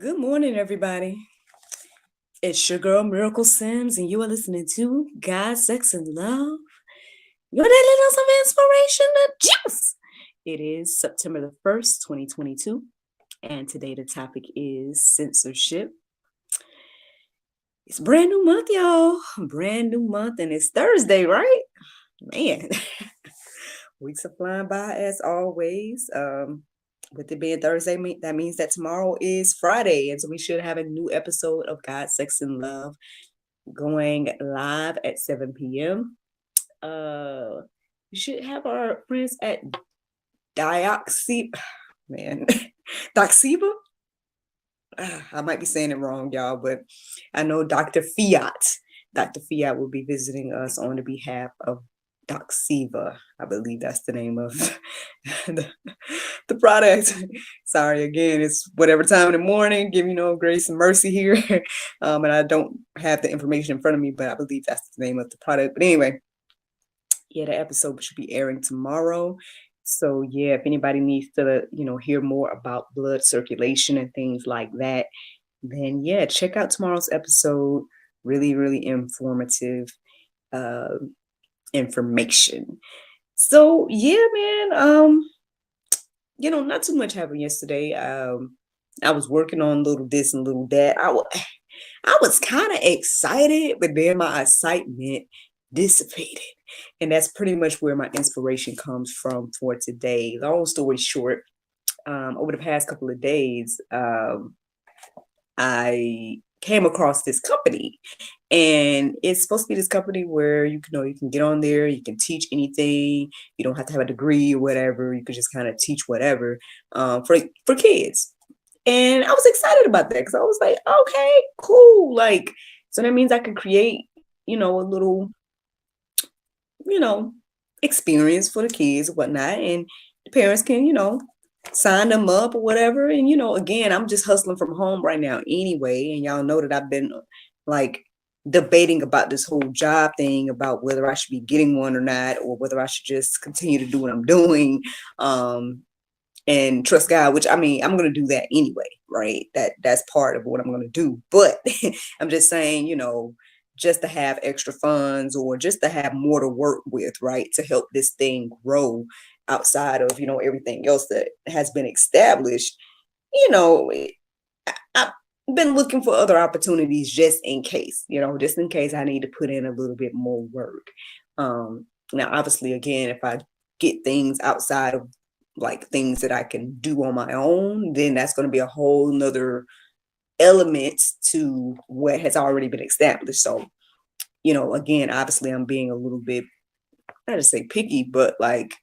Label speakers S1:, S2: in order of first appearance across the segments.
S1: Good morning, everybody. It's your girl, Miracle Sims, and you are listening to God, Sex, and Love. Your daily dose of inspiration and juice. It is September the 1st, 2022, and today the topic is censorship. It's brand new month, y'all. Brand new month, and it's Thursday, right? Man, weeks are flying by as always. With it being Thursday, that means that tomorrow is Friday, and so we should have a new episode of God, Sex, and Love going live at 7 p.m. We should have our friends at man, Doxiba. I might be saying it wrong, y'all, but I know Dr. Fiat. Dr. Fiat will be visiting us on the behalf of Doxiva. I believe that's the name of the product. Sorry, again, it's whatever time in the morning. Give grace and mercy here. And I don't have the information in front of me, but I believe that's the name of the product. But anyway, yeah, the episode should be airing tomorrow. So yeah, if anybody needs to, hear more about blood circulation and things like that, then yeah, check out tomorrow's episode. Really, really informative information. So yeah, man, not too much happened yesterday. I was working on little this and little that. I was kind of excited, but then my excitement dissipated. And that's pretty much where my inspiration comes from for today. Long story short, over the past couple of days, I came across this company, and it's supposed to be this company where you can get on there, you can teach anything, you don't have to have a degree or whatever, you can just kind of teach whatever for kids. And I was excited about that because I was like, okay, cool, like, so that means I could create a little experience for the kids and whatnot, and the parents can sign them up or whatever. And again, I'm just hustling from home right now anyway, and y'all know that I've been like debating about this whole job thing, about whether I should be getting one or not, or whether I should just continue to do what I'm doing and trust God, which I mean, I'm going to do that anyway, right? That's part of what I'm going to do. But I'm just saying, just to have extra funds or just to have more to work with, right? To help this thing grow outside of, everything else that has been established. I've been looking for other opportunities just in case I need to put in a little bit more work. Now, obviously, again, if I get things outside of like things that I can do on my own, then that's going to be a whole nother element to what has already been established. So, again, obviously I'm being a little bit, not to say picky, but like,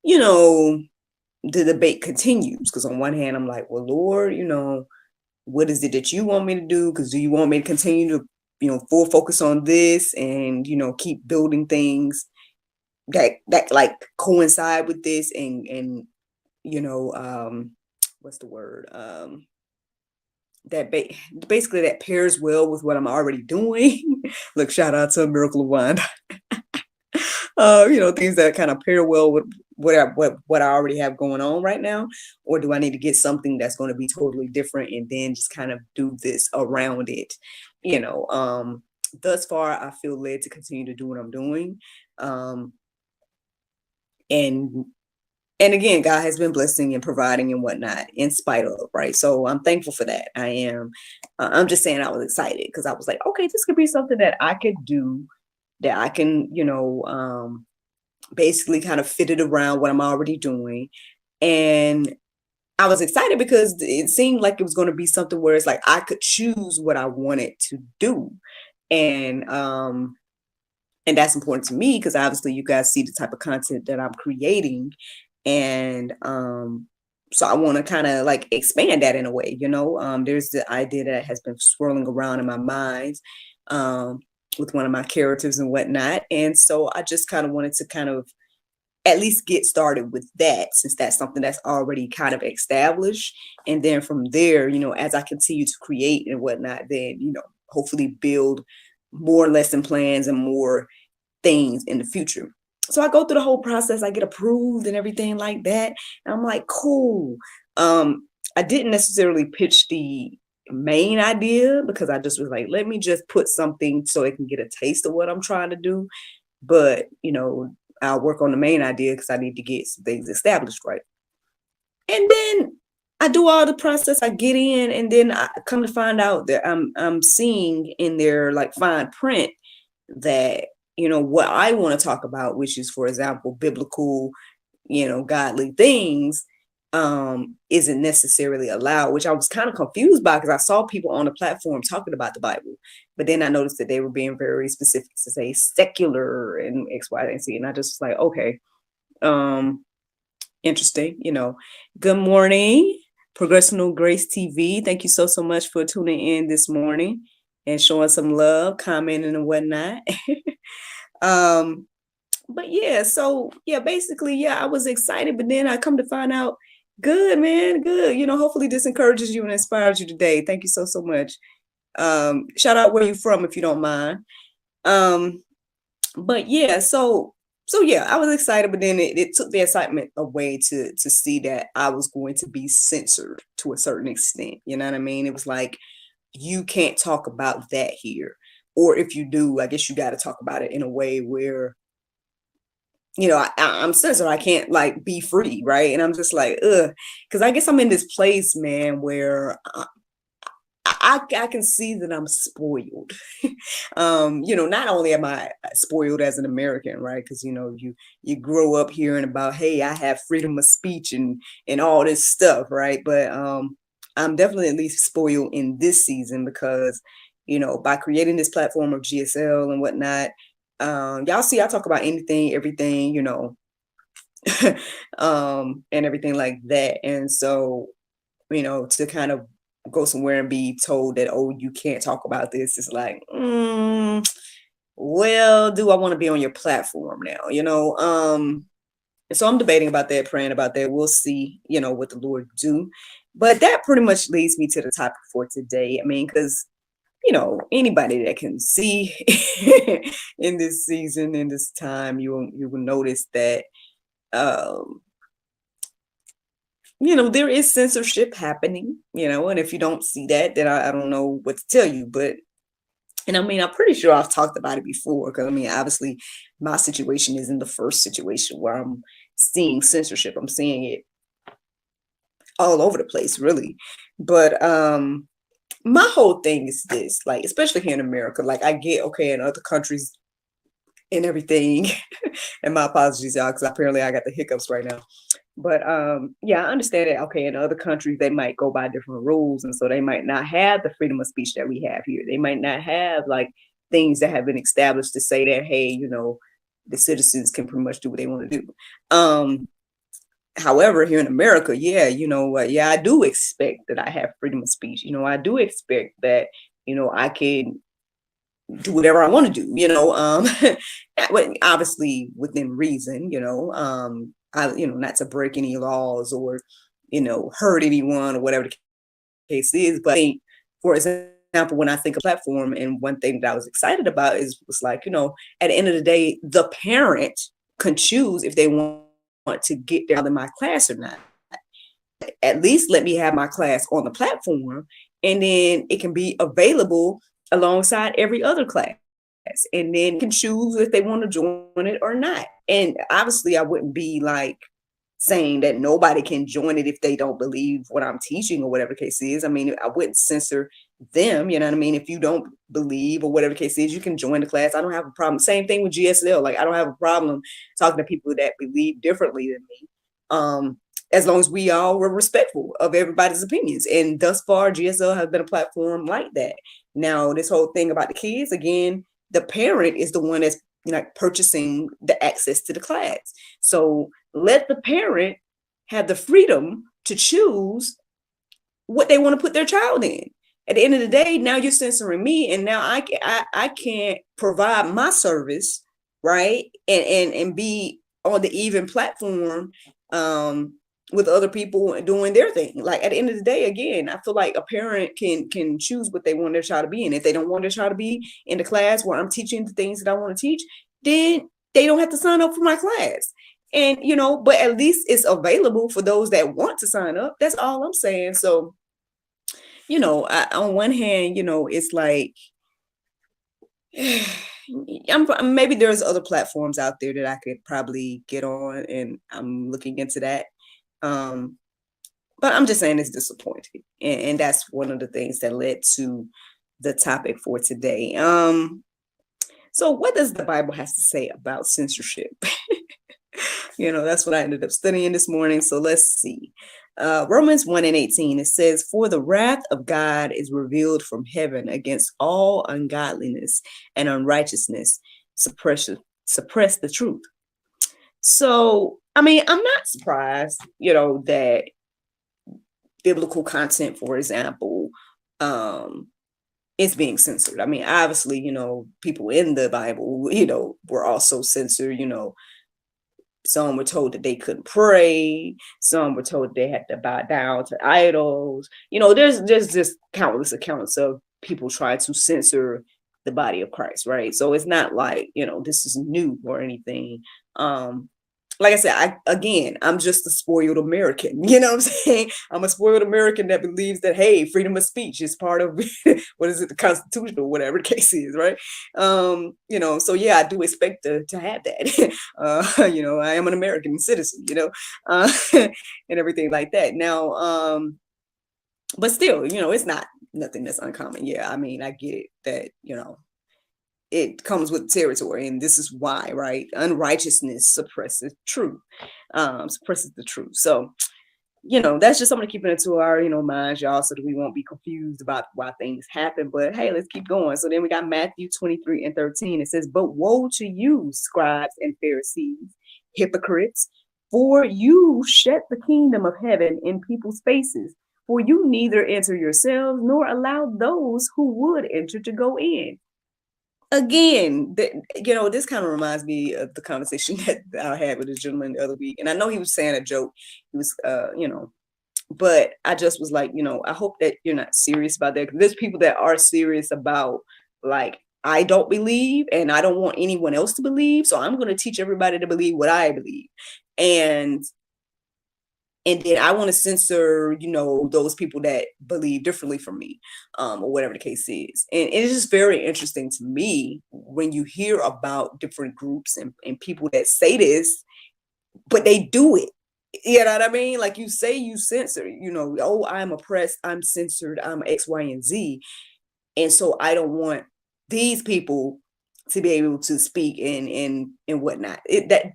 S1: the debate continues. Because on one hand, I'm like, well, Lord, what is it that you want me to do? Because do you want me to continue to, full focus on this and, keep building things that like coincide with this and what's the word? That basically that pairs well with what I'm already doing. Look, shout out to Miracle of Wine. Things that kind of pair well with what I already have going on right now, or do I need to get something that's going to be totally different and then just kind of do this around it? Thus far, I feel led to continue to do what I'm doing, and again, God has been blessing and providing and whatnot in spite of, right? So I'm thankful for that. I am. I'm just saying I was excited because I was like, okay, this could be something that I could do, that I can, basically kind of fit it around what I'm already doing. And I was excited because it seemed like it was going to be something where it's like I could choose what I wanted to do. And that's important to me because obviously you guys see the type of content that I'm creating. And so I want to kind of like expand that in a way, there's the idea that has been swirling around in my mind with one of my characters and whatnot. And so I just kind of wanted to kind of at least get started with that, since that's something that's already kind of established. And then from there, as I continue to create and whatnot, then, hopefully build more lesson plans and more things in the future. So I go through the whole process, I get approved and everything like that. And I'm like, cool. I didn't necessarily pitch the main idea, because I just was like, let me just put something so it can get a taste of what I'm trying to do. But, I'll work on the main idea because I need to get some things established right. And then I do all the process, I get in, and then I come to find out that I'm seeing in their like fine print that, what I want to talk about, which is, for example, biblical, godly things, isn't necessarily allowed, which I was kind of confused by because I saw people on the platform talking about the Bible, but then I noticed that they were being very specific to say secular and X, Y, and Z, and I just was like, okay, interesting. Good morning, Progressional Grace TV. Thank you so much for tuning in this morning and showing some love, commenting and whatnot. But basically, I was excited, but then I come to find out, good, man, good. Hopefully this encourages you and inspires you today. Thank you so much. Shout out where you're from if you don't mind. But yeah, so I was excited, but then it took the excitement away to see that I was going to be censored to a certain extent. You know what I mean? It was like, you can't talk about that here. Or if you do, I guess you got to talk about it in a way where, I'm censored. I can't like be free, right? And I'm just like, because I guess I'm in this place, man, where I can see that I'm spoiled. Not only am I spoiled as an American, right? Because you grow up hearing about, hey, I have freedom of speech and all this stuff, right? But I'm definitely at least spoiled in this season because, by creating this platform of GSL and whatnot, y'all see I talk about anything, everything, and everything like that. And so, to kind of go somewhere and be told that, oh, you can't talk about this, is like, well, do I want to be on your platform now? So I'm debating about that, praying about that. We'll see, what the Lord do. But that pretty much leads me to the topic for today. I mean, because anybody that can see in this season, in this time, you will notice that there is censorship happening, and if you don't see that, then I don't know what to tell you. But, and I mean, I'm pretty sure I've talked about it before, because I mean, obviously my situation isn't the first situation where I'm seeing censorship. I'm seeing it all over the place, really. But my whole thing is this, like, especially here in America, like, I get, okay, in other countries and everything, and my apologies, y'all, because apparently I got the hiccups right now. But I understand that, okay, in other countries, they might go by different rules. And so they might not have the freedom of speech that we have here. They might not have like things that have been established to say that, hey, the citizens can pretty much do what they want to do. However, here in America, I do expect that I have freedom of speech. I do expect that, I can do whatever I want to do, obviously within reason, not to break any laws or, hurt anyone or whatever the case is. But I think, for example, when I think of platform, and one thing that I was excited about was like, at the end of the day, the parent can choose if they want to get there in my class or not. At least let me have my class on the platform, and then it can be available alongside every other class, and then can choose if they want to join it or not. And obviously I wouldn't be like saying that nobody can join it if they don't believe what I'm teaching or whatever the case is. I mean, I wouldn't censor them, you know what I mean? If you don't believe or whatever the case is, you can join the class. I don't have a problem. Same thing with GSL. Like, I don't have a problem talking to people that believe differently than me. As long as we all were respectful of everybody's opinions. And thus far, GSL has been a platform like that. Now, this whole thing about the kids, again, the parent is the one that's purchasing the access to the class. So let the parent have the freedom to choose what they want to put their child in. At the end of the day, now you're censoring me, and now I can't provide my service, right? And be on the even platform with other people doing their thing. Like, at the end of the day, again, I feel like a parent can choose what they want their child to be in. If they don't want their child to be in the class where I'm teaching the things that I want to teach, then they don't have to sign up for my class. And, but at least it's available for those that want to sign up. That's all I'm saying. So, on one hand, it's like maybe there's other platforms out there that I could probably get on, and I'm looking into that. But I'm just saying it's disappointing, and that's one of the things that led to the topic for today. So what does the Bible has to say about censorship? That's what I ended up studying this morning. So let's see. Romans 1:18, it says, "For the wrath of God is revealed from heaven against all ungodliness and unrighteousness, suppress the truth." So, I mean, I'm not surprised, that biblical content, for example, is being censored. I mean, obviously, people in the Bible, were also censored. Some were told that they couldn't pray. Some were told they had to bow down to idols. There's just countless accounts of people trying to censor the body of Christ, right? So it's not like, this is new or anything. Like I said, I'm just a spoiled American. You know what I'm saying? I'm a spoiled American that believes that, hey, freedom of speech is part of what is it, the Constitution or whatever the case is, right? So yeah, I do expect to have that. I am an American citizen, and everything like that. Now, but still, it's not nothing that's uncommon. Yeah, I mean, I get it that, it comes with territory, and this is why, right? Unrighteousness suppresses truth, suppresses the truth. So, that's just something to keep into our, minds, y'all, so that we won't be confused about why things happen. But hey, let's keep going. So then we got Matthew 23:13. It says, "But woe to you, scribes and Pharisees, hypocrites, for you shut the kingdom of heaven in people's faces. For you neither enter yourselves nor allow those who would enter to go in." Again, this kind of reminds me of the conversation that I had with a gentleman the other week. And I know he was saying a joke. He was, but I just was like, I hope that you're not serious about that. Because there's people that are serious about, like, I don't believe and I don't want anyone else to believe. So I'm going to teach everybody to believe what I believe. And then I want to censor, those people that believe differently from me, or whatever the case is. And it is just very interesting to me when you hear about different groups and people that say this, but they do it. You know what I mean? Like, you say you censor, oh, I'm oppressed, I'm censored, I'm X, Y, and Z. And so I don't want these people to be able to speak and whatnot.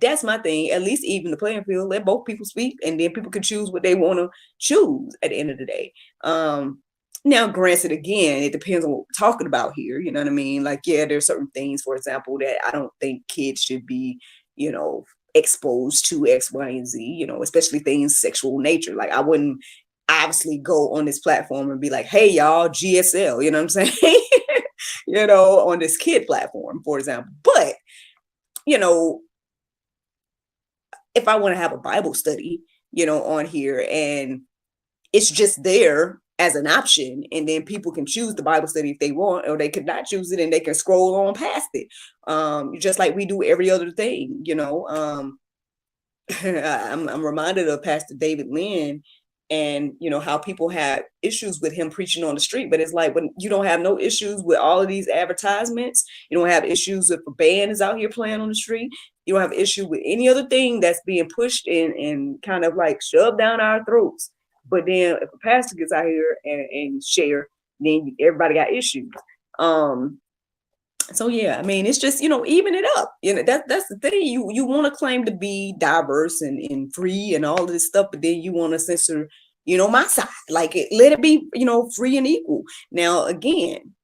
S1: That's my thing. At least even the playing field, let both people speak, and then people can choose what they want to choose at the end of the day. Now, granted, again, it depends on what we're talking about here. You know what I mean? Like, yeah, there's certain things, for example, that I don't think kids should be, exposed to X, Y, and Z, especially things sexual nature. Like, I wouldn't obviously go on this platform and be like, hey, y'all, GSL, you know what I'm saying? On this kid platform, for example. But, if I want to have a Bible study, on here, and it's just there as an option, and then people can choose the Bible study if they want, or they could not choose it and they can scroll on past it. Just like we do every other thing, I'm reminded of Pastor David Lynn, and how people have issues with him preaching on the street. But it's like, when you don't have no issues with all of these advertisements, you don't have issues if a band is out here playing on the street, you don't have issue with any other thing that's being pushed and kind of like shoved down our throats. But then if a pastor gets out here and share, then everybody got issues. So yeah, I mean, it's just, even it up. That's the thing. You want to claim to be diverse and free and all of this stuff, but then you want to censor, my side. Like, let it be, free and equal. Now, again,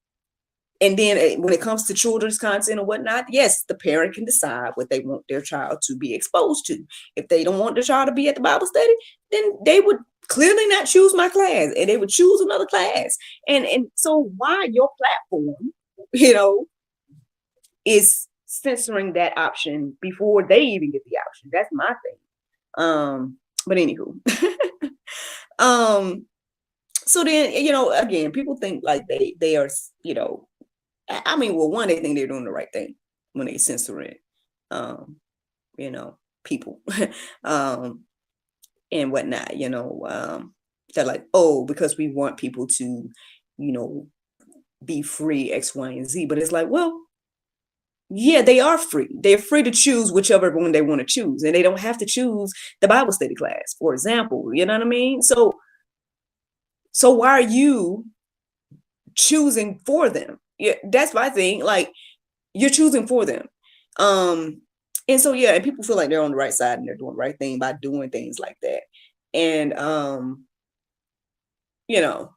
S1: and then when it comes to children's content or whatnot, yes, the parent can decide what they want their child to be exposed to. If they don't want their child to be at the Bible study, then they would clearly not choose my class, and they would choose another class. And so why your platform, is censoring that option before they even get the option? That's my thing. But anywho. So then, again, people think like they are, I mean, well, one, they think they're doing the right thing when they censor it, people, and whatnot, They're like, oh, because we want people to, you know, be free X, Y, and Z. But it's like, well, yeah, they are free. They're free to choose whichever one they want to choose, and they don't have to choose the Bible study class, for example. You know what I mean? So why are you choosing for them? Yeah, that's my thing. Like, you're choosing for them. Um, and so yeah, and people feel like they're on the right side and they're doing the right thing by doing things like that. And you know,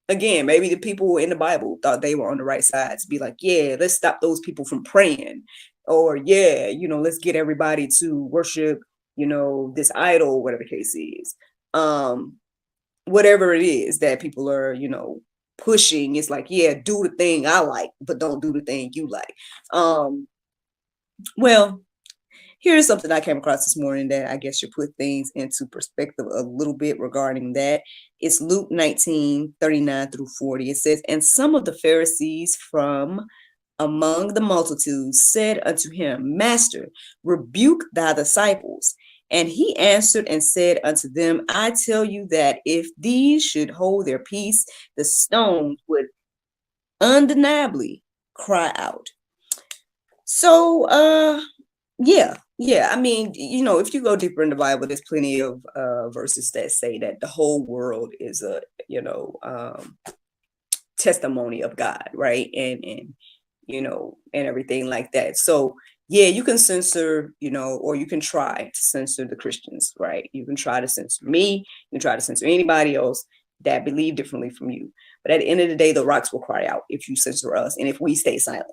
S1: again, maybe the people in the Bible thought they were on the right side to be like, yeah, let's stop those people from praying. Or yeah, let's get everybody to worship, this idol, whatever the case is. Whatever it is that people are, pushing, it's like, yeah, do the thing I like, but don't do the thing you like. Well, here's something I came across this morning that I guess should put things into perspective a little bit regarding that. It's Luke 19:39-40. It says, and some of the Pharisees from among the multitudes said unto him, Master, rebuke thy disciples. And he answered and said unto them, I tell you that if these should hold their peace, the stones would undeniably cry out. So, yeah. I mean, if you go deeper in the Bible, there's plenty of verses that say that the whole world is a, testimony of God, right? And and everything like that. So yeah, you can censor, or you can try to censor the Christians, right? You can try to censor me, you can try to censor anybody else that believe differently from you. But at the end of the day, the rocks will cry out if you censor us and if we stay silent.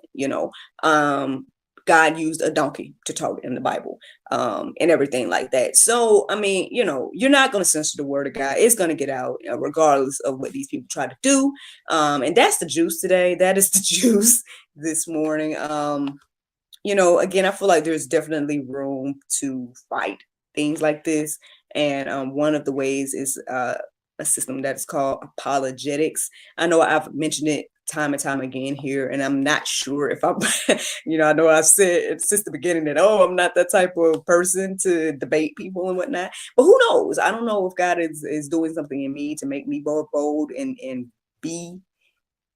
S1: God used a donkey to talk in the Bible, and everything like that. So, I mean, you're not going to censor the word of God. It's going to get out regardless of what these people try to do. And that's the juice today. That is the juice this morning. Again, I feel like there's definitely room to fight things like this. And one of the ways is a system that is called apologetics. I know I've mentioned it time and time again here, and I'm not sure if I'm, I know I've said since the beginning that, I'm not that type of person to debate people and whatnot, but who knows? I don't know if God is doing something in me to make me more bold and be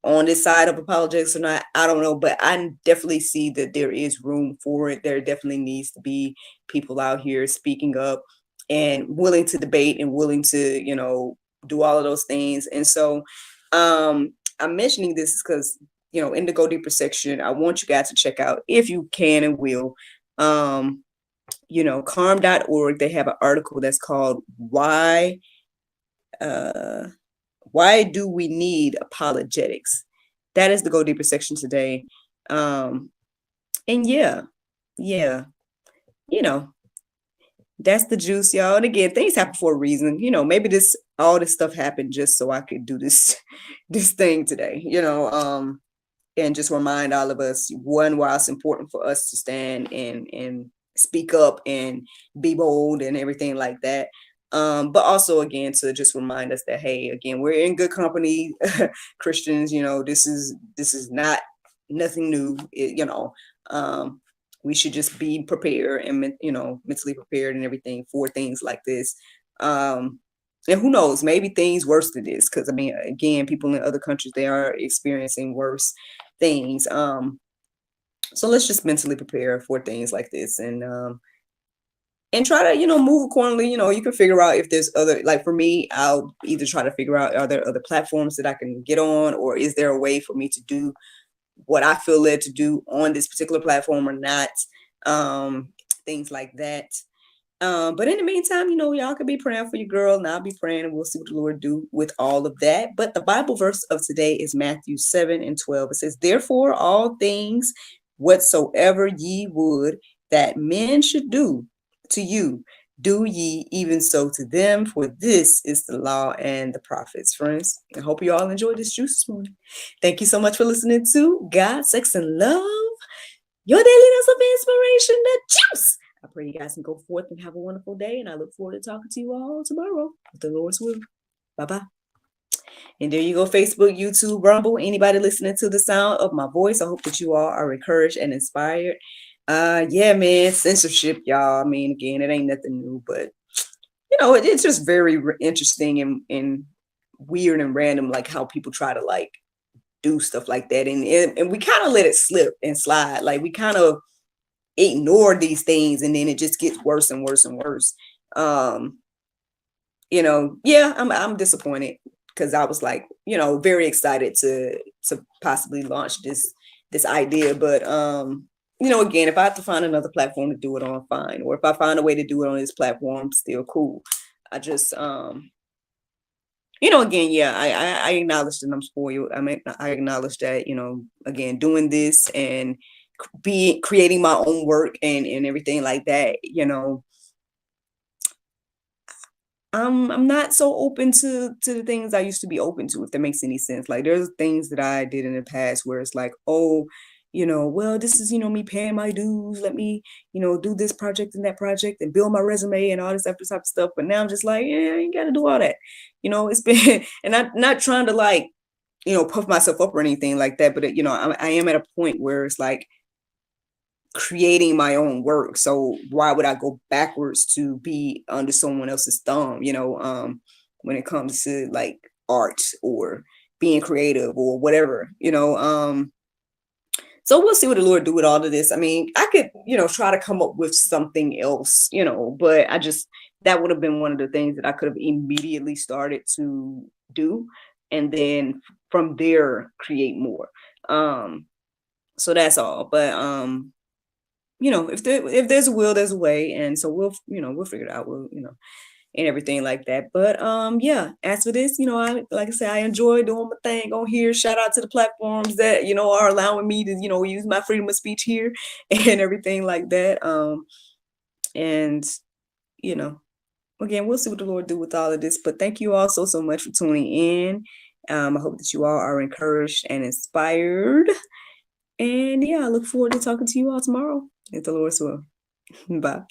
S1: on this side of apologetics or not. I don't know, but I definitely see that there is room for it. There definitely needs to be people out here speaking up and willing to debate and willing to, do all of those things. And so, I'm mentioning this because, in the Go Deeper section, I want you guys to check out, if you can and will, calm.org. They have an article that's called Why Do We Need Apologetics? That is the Go Deeper section today. And yeah, that's the juice, y'all. And again, things happen for a reason. Maybe all this stuff happened just so I could do this thing today, and just remind all of us, one, why it's important for us to stand and speak up and be bold and everything like that. But also, again, to just remind us that, hey, again, we're in good company. Christians, this is not nothing new. We should just be prepared and, mentally prepared and everything for things like this. And who knows, maybe things worse than this, because I mean, again, people in other countries, they are experiencing worse things. So let's just mentally prepare for things like this, and try to, move accordingly. You can figure out if there's other, like for me, I'll either try to figure out, are there other platforms that I can get on, or is there a way for me to do what I feel led to do on this particular platform or not? Things like that. But in the meantime, y'all can be praying for your girl, and I'll be praying, and we'll see what the Lord do with all of that. But the Bible verse of today is Matthew 7:12. It says, therefore, all things whatsoever ye would that men should do to you, do ye even so to them, for this is the law and the prophets. Friends, I hope you all enjoyed this juice this morning. Thank you so much for listening to God, Sex, and Love, your daily dose of inspiration, the juice. I pray you guys can go forth and have a wonderful day, and I look forward to talking to you all tomorrow with the Lord's will. Bye-bye. And there you go, Facebook, YouTube, Rumble, anybody listening to the sound of my voice. I hope that you all are encouraged and inspired. Yeah, man, censorship, y'all. I mean, again, it ain't nothing new, but it's just very interesting and weird and random, like how people try to like do stuff like that. And we kind of let it slip and slide. Like we kind of ignore these things and then it just gets worse and worse and worse. Um, yeah, I'm disappointed because I was like, very excited to possibly launch this idea. But again, if I have to find another platform to do it on, fine. Or if I find a way to do it on this platform, still cool. I just again, yeah, I acknowledge that I'm spoiled. I mean, I acknowledge that, again, doing this and creating my own work and everything like that, I'm not so open to the things I used to be open to, if that makes any sense. Like there's things that I did in the past where it's like, oh, well, this is, me paying my dues. Let me, do this project and that project and build my resume and all this other type of stuff. But now I'm just like, yeah, I ain't got to do all that. It's been, and I'm not trying to like, puff myself up or anything like that. But, I am at a point where it's like, creating my own work. So why would I go backwards to be under someone else's thumb, when it comes to like art or being creative or whatever, so we'll see what the Lord do with all of this. I mean, I could, try to come up with something else, but that would have been one of the things that I could have immediately started to do. And then from there, create more. So that's all. But, if there's a will, there's a way. And so we'll figure it out. We'll, and everything like that. But yeah, as for this, like I said, I enjoy doing my thing on here. Shout out to the platforms that, are allowing me to, use my freedom of speech here and everything like that. And, again, we'll see what the Lord do with all of this. But thank you all so much for tuning in. I hope that you all are encouraged and inspired. And yeah, I look forward to talking to you all tomorrow, if the Lord's will. Bye.